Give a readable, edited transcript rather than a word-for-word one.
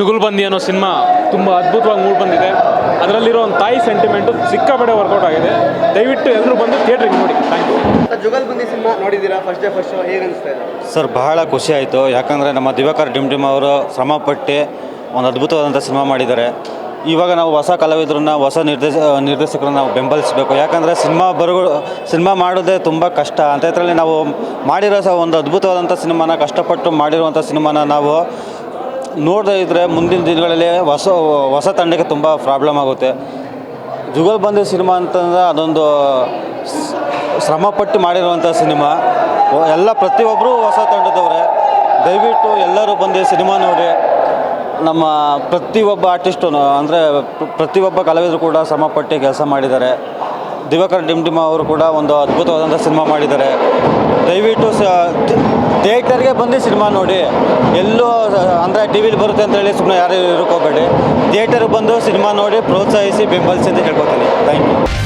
ಜುಗುಲ್ಬಂದಿ ಅನ್ನೋ ಸಿನಿಮಾ ತುಂಬ ಅದ್ಭುತವಾಗಿ ಮೂಡ್ ಬಂದಿದೆ. ಅದರಲ್ಲಿರೋ ಒಂದು ತಾಯಿ ಸೆಂಟಿಮೆಂಟು ಸಿಕ್ಕಾಪಟ್ಟೆ ವರ್ಕೌಟ್ ಆಗಿದೆ. ದಯವಿಟ್ಟು ಎಲ್ಲರೂ ಬಂದು ಥಿಯೇಟ್ರಿಗೆ ನೋಡಿ. Thank you. ಜುಗಲ್ಬಂದಿ ಸಿನಿಮಾ ನೋಡಿದ್ದೀರಾ? ಫಸ್ಟ್ ಶೋ ಹೇಗೆ ಅನಿಸ್ತಾ ಇದೆ ಸರ್? ಬಹಳ ಖುಷಿ ಆಯಿತು. ಯಾಕಂದರೆ ನಮ್ಮ ದಿವಾಕರ್ ಡಿಮ್ ಅವರು ಶ್ರಮಪಟ್ಟು ಒಂದು ಅದ್ಭುತವಾದಂಥ ಸಿನಿಮಾ ಮಾಡಿದ್ದಾರೆ. ಇವಾಗ ನಾವು ಹೊಸ ಕಲಾವಿದರನ್ನ, ಹೊಸ ನಿರ್ದೇಶಕರನ್ನ ನಾವು ಬೆಂಬಲಿಸಬೇಕು. ಯಾಕಂದರೆ ಸಿನಿಮಾ ಮಾಡೋದೇ ತುಂಬ ಕಷ್ಟ. ಅಂಥದ್ರಲ್ಲಿ ನಾವು ಮಾಡಿರೋ ಒಂದು ಅದ್ಭುತವಾದಂಥ ಸಿನಿಮಾನ, ಕಷ್ಟಪಟ್ಟು ಮಾಡಿರುವಂಥ ಸಿನಿಮಾನ ನಾವು ನೋಡದೇ ಇದ್ದರೆ ಮುಂದಿನ ದಿನಗಳಲ್ಲಿ ಹೊಸ ತಂಡಕ್ಕೆ ತುಂಬ ಪ್ರಾಬ್ಲಮ್ ಆಗುತ್ತೆ. ಜುಗಲ್ಬಂದಿ ಸಿನಿಮಾ ಅಂತಂದರೆ ಅದೊಂದು ಶ್ರಮಪಟ್ಟು ಮಾಡಿರುವಂಥ ಸಿನಿಮಾ. ಪ್ರತಿಯೊಬ್ಬರು ಹೊಸ ತಂಡದವರೇ. ದಯವಿಟ್ಟು ಎಲ್ಲರೂ ಬಂದು ಸಿನಿಮಾ ನೋಡಿ. ನಮ್ಮ ಪ್ರತಿಯೊಬ್ಬ ಆರ್ಟಿಸ್ಟು ಅಂದರೆ ಪ್ರತಿಯೊಬ್ಬ ಕಲಾವಿದರು ಕೂಡ ಶ್ರಮಪಟ್ಟು ಕೆಲಸ ಮಾಡಿದ್ದಾರೆ. ದಿವಾಕರ್ ಡಿಮ್ ಅವರು ಕೂಡ ಒಂದು ಅದ್ಭುತವಾದಂಥ ಸಿನಿಮಾ ಮಾಡಿದ್ದಾರೆ. ದಯವಿಟ್ಟು ಥಿಯೇಟರ್ಗೆ ಬಂದು ಸಿನಿಮಾ ನೋಡಿ. ಎಲ್ಲೂ ಅಂದರೆ ಟಿ ವಿಲಿ ಬರುತ್ತೆ ಅಂತೇಳಿ ಸುಮ್ಮನೆ ಯಾರು ಇರೋಕ್ಕೋಗಬೇಡಿ. ಥಿಯೇಟರ್ಗೆ ಬಂದು ಸಿನಿಮಾ ನೋಡಿ, ಪ್ರೋತ್ಸಾಹಿಸಿ, ಬೆಂಬಲಿಸಿ ಅಂತ ಹೇಳ್ಕೊತೀನಿ. Thank you.